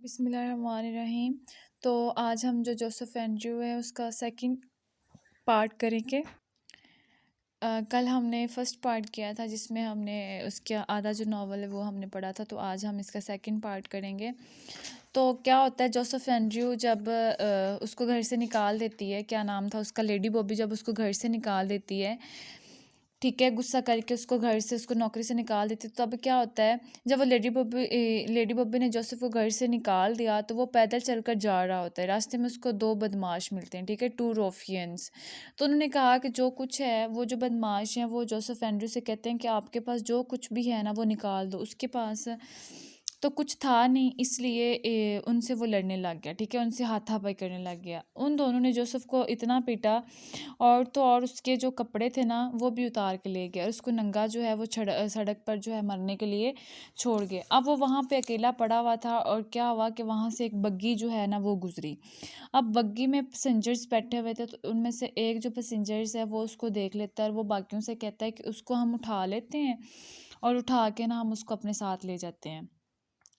बिस्मिल्लाहिर्रहमानिर्रहीम। तो आज हम जो जोसेफ एंड्रयू है उसका सेकंड पार्ट करेंगे। कल हमने फ़र्स्ट पार्ट किया था जिसमें हमने उसका आधा जो नावल है वो हमने पढ़ा था। तो आज हम इसका सेकंड पार्ट करेंगे। तो क्या होता है, जोसेफ एंड्रयू जब उसको घर से निकाल देती है, क्या नाम था उसका, लेडी बॉबी जब उसको घर से निकाल देती है, ठीक है, गुस्सा करके उसको घर से, उसको नौकरी से निकाल देती है। तो अब क्या होता है, जब वो लेडी बॉबी ने जोसेफ को घर से निकाल दिया तो वो पैदल चलकर जा रहा होता है। रास्ते में उसको दो बदमाश मिलते हैं, ठीक है, टू रोफियंस। तो उन्होंने कहा कि जो कुछ है, वो जो बदमाश हैं वो जोसेफ एंड्रयू से कहते हैं कि आपके पास जो कुछ भी है ना वो निकाल दो। उसके पास तो कुछ था नहीं, इसलिए उनसे वो लड़ने लग गया, ठीक है, उनसे हाथापाई करने लग गया। उन दोनों ने जोसेफ को इतना पीटा, और तो और उसके जो कपड़े थे ना वो भी उतार के ले गए, और उसको नंगा जो है वो सड़क पर जो है मरने के लिए छोड़ गए। अब वो वहाँ पे अकेला पड़ा हुआ था, और क्या हुआ कि वहाँ से एक बग्गी जो है ना वो गुजरी। अब बग्गी में पैसेंजर्स बैठे हुए थे, तो उनमें से एक जो पैसेंजर्स है वो उसको देख लेता है, और वो बाकियों से कहता है कि उसको हम उठा लेते हैं, और उठा के ना हम उसको अपने साथ ले जाते हैं,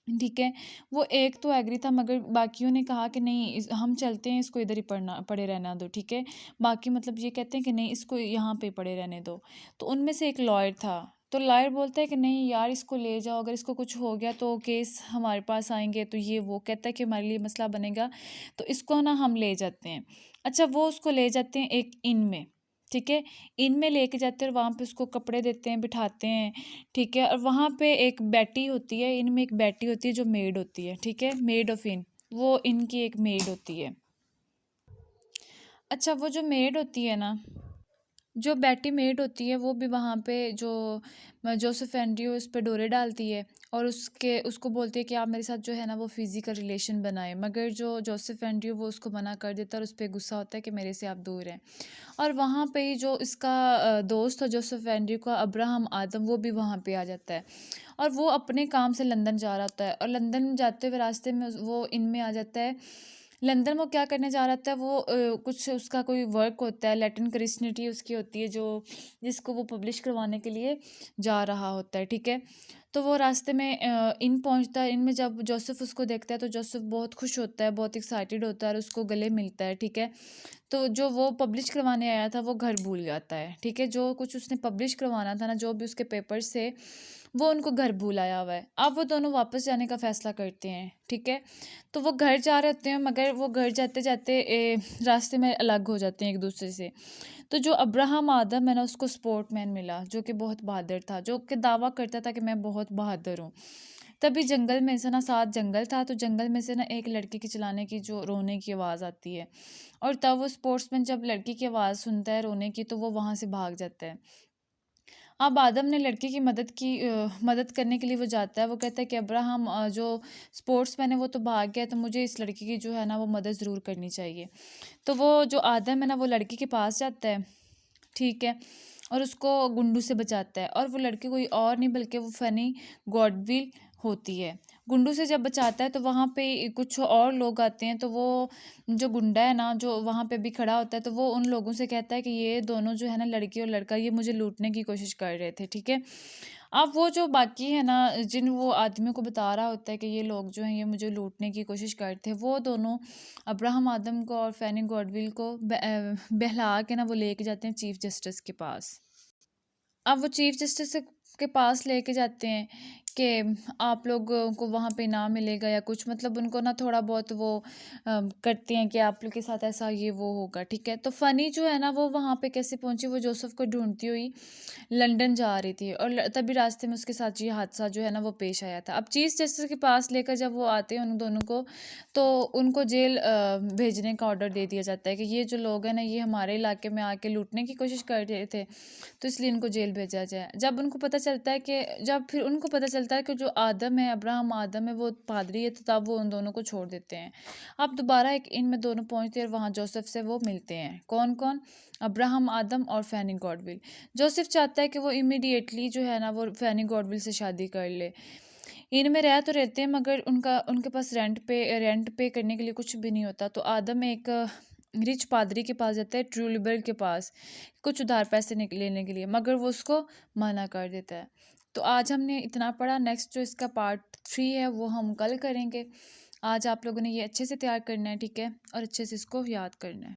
ठीक है। वो एक तो एग्री था, मगर बाकियों ने कहा कि नहीं, हम चलते हैं, इसको इधर ही पड़े रहना दो, ठीक है। बाकी मतलब ये कहते हैं कि नहीं, इसको यहाँ पे पड़े रहने दो। तो उनमें से एक लॉयर था, तो लॉयर बोलता है कि नहीं यार, इसको ले जाओ, अगर इसको कुछ हो गया तो केस हमारे पास आएंगे, तो ये वो कहता है कि हमारे लिए मसला बनेगा, तो इसको ना हम ले जाते हैं। अच्छा, वो उसको ले जाते हैं एक इन में, ठीक है, इन में लेके जाते हैं, और वहाँ पे उसको कपड़े देते हैं, बिठाते हैं, ठीक है। और वहाँ पे एक बेटी होती है, इनमें एक बेटी होती है जो मेड होती है, ठीक है, मेड ऑफ इन, वो इनकी एक मेड होती है। अच्छा, वो जो मेड होती है ना, जो बेटी मेड होती है, वो भी वहाँ पे जो जोसेफ एंड्रयू उस पे डोरे डालती है, और उसको बोलती है कि आप मेरे साथ जो है ना वो फिजिकल रिलेशन बनाए, मगर जो जोसेफ एंड्रयू वो उसको मना कर देता है, और उस पर गुस्सा होता है कि मेरे से आप दूर हैं। और वहाँ पे ही जो इसका दोस्त था जोसेफ एंड्रयू का, अब्राहम आदम, वो भी वहाँ पे आ जाता है, और वो अपने काम से लंदन जा रहा होता है, और लंदन जाते हुए रास्ते में वो इनमें आ जाता है। लंदन वो क्या करने जा रहा था, वो कुछ उसका कोई वर्क होता है, लैटिन क्रिश्चियनिटी उसकी होती है, जो जिसको वो पब्लिश करवाने के लिए जा रहा होता है, ठीक है। तो वो रास्ते में इन पहुंचता है, इनमें जब जोसेफ उसको देखता है तो जोसेफ बहुत खुश होता है, बहुत एक्साइटेड होता है, और उसको गले मिलता है, ठीक है। तो जो वो पब्लिश करवाने आया था वो घर भूल जाता है, ठीक है, जो कुछ उसने पब्लिश करवाना था ना, जो भी उसके पेपर्स थे, वो उनको घर भूल आया हुआ है। अब वो दोनों वापस जाने का फैसला करते हैं, ठीक है। तो वो घर जा रहे होते हैं, मगर वो घर जाते जाते रास्ते में अलग हो जाते हैं एक दूसरे से। तो जो अब्राहम आदम है ना, उसको स्पोर्टमैन मिला जो कि बहुत बहादुर था, जो कि दावा करता था कि मैं बहुत बहादुर हूँ। तभी जंगल में से ना, साथ जंगल था, तो जंगल में से ना एक लड़के की चिल्लाने की, जो रोने की आवाज़ आती है, और तब वो स्पोर्ट्समैन जब लड़की की आवाज़ सुनता है रोने की, तो वो वहाँ से भाग जाता है। अब आदम ने लड़की की मदद करने के लिए वो जाता है, वो कहता है कि अब्राहम, जो स्पोर्ट्समैन है वो तो भाग गया, तो मुझे इस लड़की की जो है ना वो मदद ज़रूर करनी चाहिए। तो वो जो आदम है ना वो लड़की के पास जाता है, ठीक है, और उसको गुंडू से बचाता है, और वो लड़की कोई और नहीं बल्कि वो फनी गॉडविल होती है। गुंडू से जब बचाता है तो वहाँ पे कुछ और लोग आते हैं, तो वो जो गुंडा है ना, जो वहाँ पे भी खड़ा होता है, तो वो उन लोगों से कहता है कि ये दोनों जो है ना, लड़की और लड़का, ये मुझे लूटने की कोशिश कर रहे थे, ठीक है। अब वो जो बाकी है ना, जिन वो आदमियों को बता रहा होता है कि ये लोग जो हैं ये मुझे लूटने की कोशिश करते थे, वो दोनों अब्राहम आदम को और फैनी गॉडविल को बहला के ना वो लेके जाते हैं चीफ जस्टिस के पास। अब वो चीफ जस्टिस के पास लेके जाते हैं कि आप लोगों को वहाँ पे इनाम मिलेगा या कुछ, मतलब उनको ना थोड़ा बहुत वो करते हैं कि आप लोग के साथ ऐसा ये वो होगा, ठीक है। तो फ़नी जो है ना वो वहाँ पे कैसे पहुँची, वो जोसेफ को ढूंढती हुई लंदन जा रही थी, और तभी रास्ते में उसके साथ ये हादसा जो है ना वो पेश आया था। अब चीफ जस्टिस के पास लेकर जब वो आते हैं उन दोनों को, तो उनको जेल भेजने का ऑर्डर दे दिया जाता है कि ये जो लोग हैं ना, ये हमारे इलाके में आके लूटने की कोशिश कर रहे थे, तो इसलिए इनको जेल भेजा जाए। जब फिर उनको पता चलता है कि जो आदम है, अब्राहम आदम है, वो पादरी है, तो तब वो उन दोनों को छोड़ देते हैं। अब दोबारा एक इनमें दोनों पहुंचते हैं, और वहाँ जोसेफ से वो मिलते हैं। कौन कौन? अब्राहम आदम और फैनी गॉडविल। जोसेफ चाहता है कि वो इमीडिएटली जो है ना वो फैनी गॉडविल से शादी कर ले। इनमें रह तो रहते हैं, मगर उनके पास रेंट पे करने के लिए कुछ भी नहीं होता। तो आदम एक रिच पादरी के पास जाता है, ट्रूलिबल के पास, कुछ उधार पैसे लेने के लिए, मगर वो उसको मना कर देता है। तो आज हमने इतना पढ़ा। नेक्स्ट जो इसका पार्ट 3 है वो हम कल करेंगे। आज आप लोगों ने ये अच्छे से तैयार करना है, ठीक है, और अच्छे से इसको याद करना है।